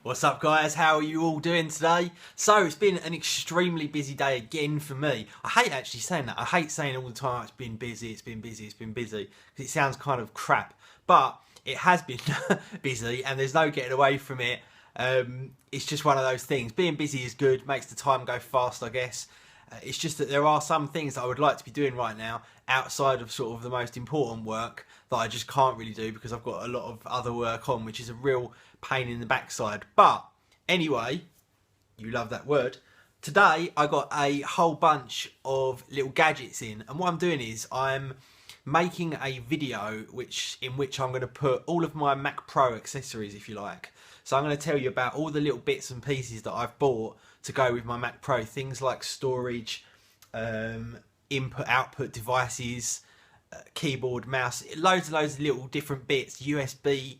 What's up, guys? How are you all doing today? So it's been an extremely busy day again for me. I hate actually saying that. I hate saying all the time it's been busy, it's been busy, it's been busy, because it sounds kind of crap. But it has been busy and there's no getting away from it. It's just one of those things. Being busy is good, makes the time go fast, I guess. It's just that there are some things that I would like to be doing right now outside of sort of the most important work that I just can't really do because I've got a lot of other work on, which is a real pain in the backside. But anyway, you love that word. Today I got a whole bunch of little gadgets in, and what I'm doing is I'm making a video in which I'm going to put all of my Mac Pro accessories, if you like. So I'm going to tell you about all the little bits and pieces that I've bought to go with my Mac Pro. Things like storage, input output devices, keyboard, mouse, loads and loads of little different bits, USB,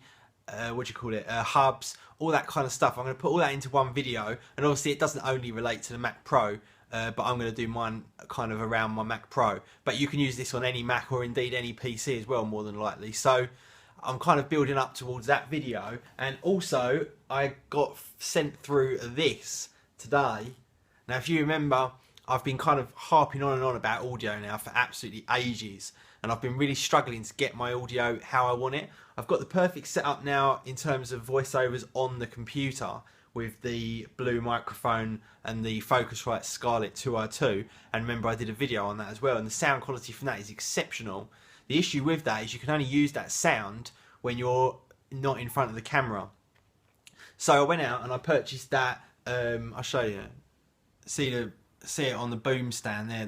hubs, all that kind of stuff. I'm going to put all that into one video, and obviously it doesn't only relate to the Mac Pro, but I'm going to do mine kind of around my Mac Pro. But you can use this on any Mac or indeed any PC as well, more than likely. So I'm kind of building up towards that video. And also I got sent through this today. Now, if you remember, I've been kind of harping on and on about audio now for absolutely ages, and I've been really struggling to get my audio how I want it. I've got the perfect setup now in terms of voiceovers on the computer with the Blue microphone and the Focusrite Scarlett 2i2, and remember I did a video on that as well, and the sound quality from that is exceptional. The issue with that is you can only use that sound when you're not in front of the camera. So I went out and I purchased that. I'll show you. See it on the boom stand there.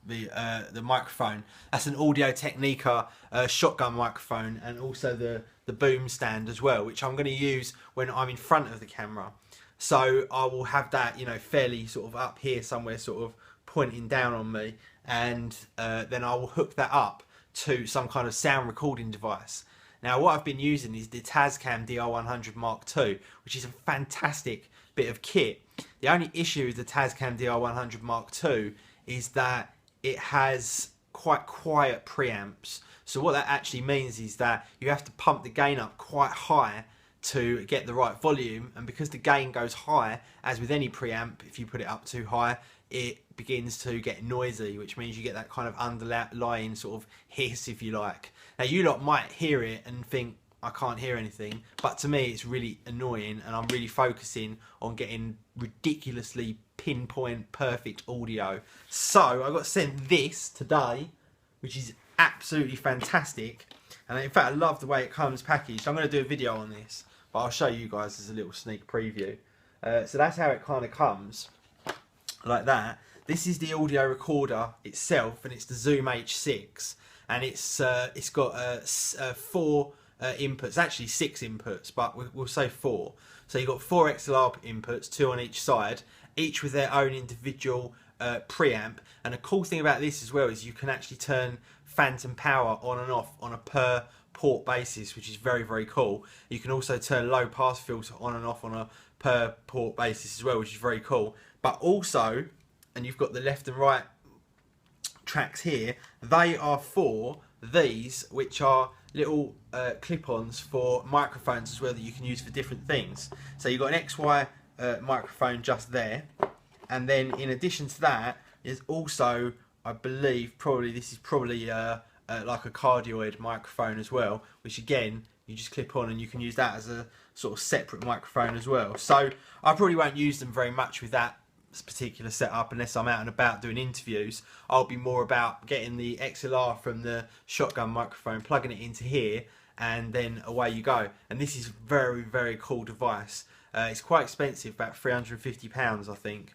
The microphone. That's an Audio Technica shotgun microphone, and also the boom stand as well, which I'm going to use when I'm in front of the camera. So I will have that, fairly sort of up here somewhere, sort of pointing down on me, and then I will hook that up to some kind of sound recording device. Now, what I've been using is the Tascam DR100 Mark II, which is a fantastic bit of kit. The only issue with the Tascam DR100 Mark II is that it has quite quiet preamps. So what that actually means is that you have to pump the gain up quite high to get the right volume, and because the gain goes high, as with any preamp, if you put it up too high, it begins to get noisy, which means you get that kind of underlying sort of hiss, if you like. Now, you lot might hear it and think, I can't hear anything, but to me it's really annoying, and I'm really focusing on getting ridiculously pinpoint perfect audio. So I got sent this today, which is absolutely fantastic, and in fact I love the way it comes packaged. I'm going to do a video on this, but I'll show you guys as a little sneak preview. So that's how it kind of comes, like that. This is the audio recorder itself, and it's the Zoom H6, and it's got 4 inputs, actually 6 inputs, but we'll say 4. So you've got 4 XLR inputs, 2 on each side, each with their own individual preamp. And the cool thing about this as well is you can actually turn phantom power on and off on a per port basis, which is very, very cool. You can also turn low pass filter on and off on a per port basis as well, which is very cool. But also, and you've got the left and right tracks here, they are for these, which are little clip-ons for microphones as well, that you can use for different things. So you've got an XY microphone just there, and then in addition to that is also, I believe, this is probably like a cardioid microphone as well, which again you just clip on, and you can use that as a sort of separate microphone as well. So I probably won't use them very much with that particular setup unless I'm out and about doing interviews. I'll be more about getting the XLR from the shotgun microphone, plugging it into here, and then away you go. And this is a very, very cool device. It's quite expensive, about £350 I think,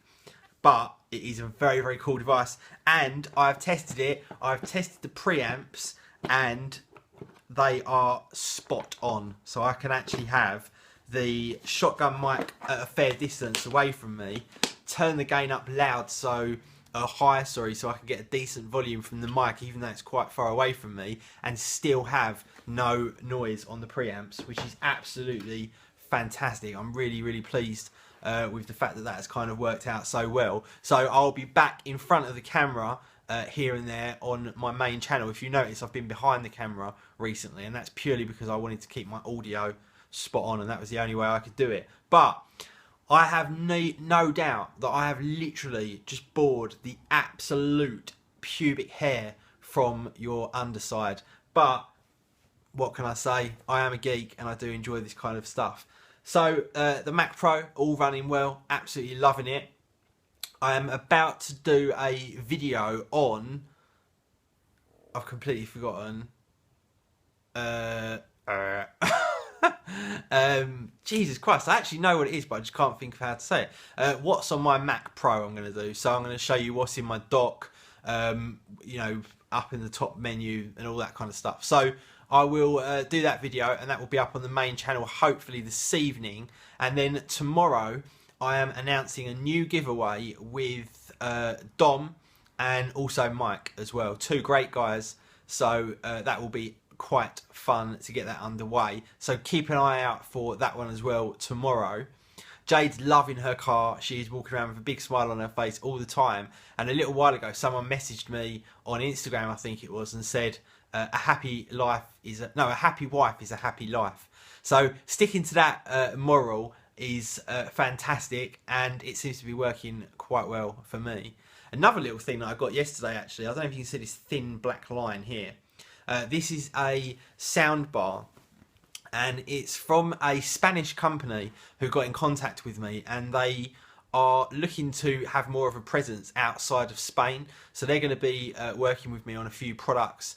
but it is a very, very cool device, and I've tested it. I've tested the preamps and they are spot on. So I can actually have the shotgun mic at a fair distance away from me, turn the gain up loud, so high, sorry, so I can get a decent volume from the mic even though it's quite far away from me, and still have no noise on the preamps, which is absolutely fantastic. I'm really, really pleased with the fact that that has kind of worked out so well. So I'll be back in front of the camera here and there on my main channel. If you notice, I've been behind the camera recently, and that's purely because I wanted to keep my audio spot on, and that was the only way I could do it. But I have no doubt that I have literally just bored the absolute pubic hair from your underside. But what can I say? I am a geek and I do enjoy this kind of stuff. So the Mac Pro, all running well, absolutely loving it. I am about to do a video on... I've completely forgotten. Jesus Christ, I actually know what it is, but I just can't think of how to say it. What's on my Mac Pro I'm going to do. So I'm going to show you what's in my dock, you know, up in the top menu and all that kind of stuff. So I will do that video, and that will be up on the main channel hopefully this evening. And then tomorrow I am announcing a new giveaway with Dom and also Mike as well. Two great guys. So that will be quite fun to get that underway. So keep an eye out for that one as well tomorrow. Jade's loving her car. She's walking around with a big smile on her face all the time. And a little while ago, someone messaged me on Instagram, I think it was, and said, a happy wife is a happy life. So sticking to that moral is fantastic, and it seems to be working quite well for me. Another little thing that I got yesterday, actually, I don't know if you can see this thin black line here. This is a sound bar, and it's from a Spanish company who got in contact with me, and they are looking to have more of a presence outside of Spain. So they're going to be working with me on a few products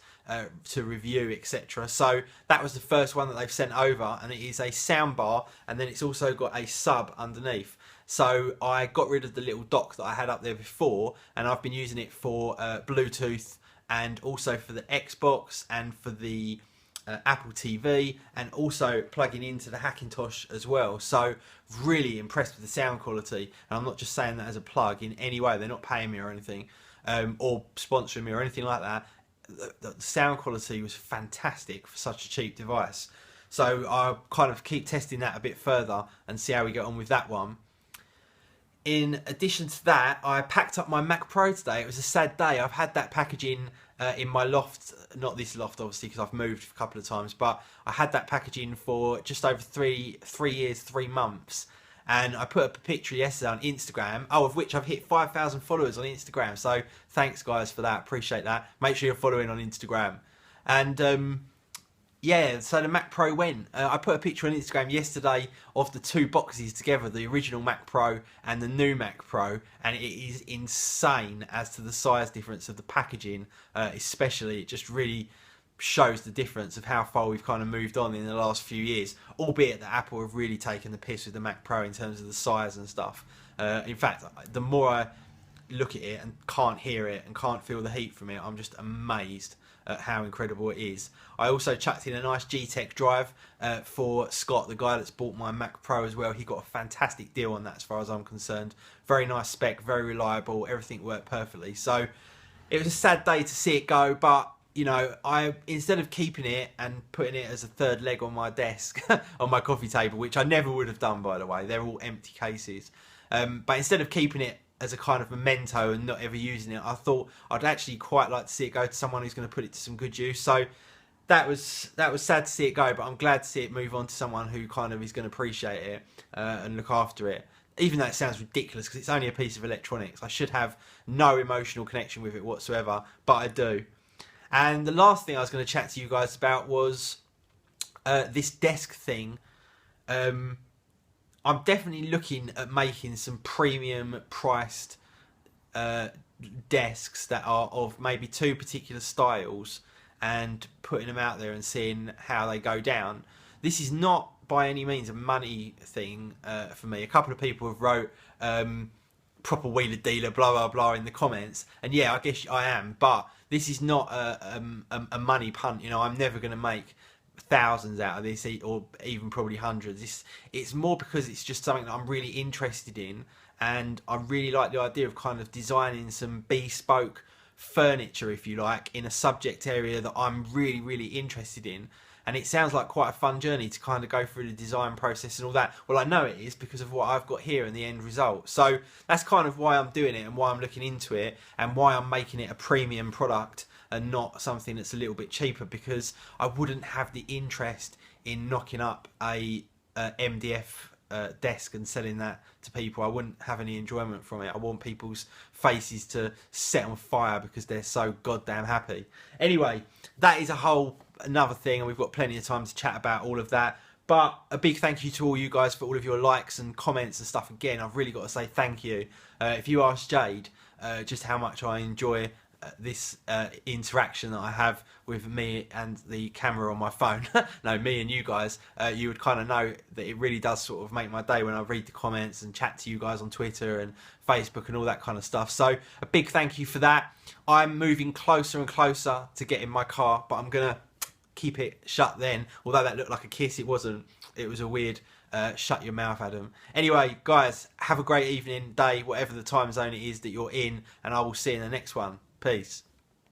to review, etc. So that was the first one that they've sent over, and it is a sound bar, and then it's also got a sub underneath. So I got rid of the little dock that I had up there before, and I've been using it for Bluetooth, and also for the Xbox and for the Apple TV, and also plugging into the Hackintosh as well. So really impressed with the sound quality, and I'm not just saying that as a plug in any way. They're not paying me or anything, or sponsoring me or anything like that. The sound quality was fantastic for such a cheap device. So I'll kind of keep testing that a bit further and see how we get on with that one. In addition to that, I packed up my Mac Pro today. It was a sad day. I've had that packaging in my loft, not this loft obviously because I've moved a couple of times, but I had that packaging for just over three years, 3 months. And I put up a picture yesterday on Instagram, of which I've hit 5,000 followers on Instagram. So thanks guys for that, appreciate that. Make sure you're following on Instagram. And yeah, so the Mac Pro went. I put a picture on Instagram yesterday of the two boxes together, the original Mac Pro and the new Mac Pro, and it is insane as to the size difference of the packaging, especially. It just really shows the difference of how far we've kind of moved on in the last few years, albeit that Apple have really taken the piss with the Mac Pro in terms of the size and stuff. In fact, the more I look at it and can't hear it and can't feel the heat from it, I'm just amazed at how incredible it is. I also chucked in a nice G-Tech drive for Scott, the guy that's bought my Mac Pro as well. He got a fantastic deal on that as far as I'm concerned. Very nice spec, very reliable, everything worked perfectly. So it was a sad day to see it go, but you know, instead of keeping it and putting it as a third leg on my desk, on my coffee table, which I never would have done, by the way, they're all empty cases. But instead of keeping it as a kind of memento and not ever using it, I thought I'd actually quite like to see it go to someone who's going to put it to some good use. So that was sad to see it go, but I'm glad to see it move on to someone who kind of is going to appreciate it and look after it. Even though it sounds ridiculous because it's only a piece of electronics. I should have no emotional connection with it whatsoever, but I do. And the last thing I was going to chat to you guys about was this desk thing. I'm definitely looking at making some premium priced desks that are of maybe 2 particular styles and putting them out there and seeing how they go down. This is not by any means a money thing for me. A couple of people have wrote proper wheeler dealer blah blah blah in the comments, and yeah, I guess I am, but this is not a money punt. You know, I'm never going to make thousands out of this, or even probably hundreds. It's more because it's just something that I'm really interested in, and I really like the idea of kind of designing some bespoke furniture, if you like, in a subject area that I'm really interested in. And it sounds like quite a fun journey to kind of go through the design process and all that. Well, I know it is because of what I've got here and the end result. So that's kind of why I'm doing it and why I'm looking into it and why I'm making it a premium product and not something that's a little bit cheaper, because I wouldn't have the interest in knocking up a MDF desk and selling that to people. I wouldn't have any enjoyment from it. I want people's faces to set on fire because they're so goddamn happy. Anyway, that is another thing, and we've got plenty of time to chat about all of that. But a big thank you to all you guys for all of your likes and comments and stuff. Again, I've really got to say thank you. If you ask Jade just how much I enjoy this interaction that I have with me and the camera on my phone, no, me and you guys, you would kind of know that it really does sort of make my day when I read the comments and chat to you guys on Twitter and Facebook and all that kind of stuff. So a big thank you for that. I'm moving closer and closer to getting my car, but I'm gonna keep it shut then. Although that looked like a kiss, it wasn't. It was a weird shut your mouth, Adam. Anyway, guys, have a great evening, day, whatever the time zone it is that you're in, and I will see you in the next one. Peace.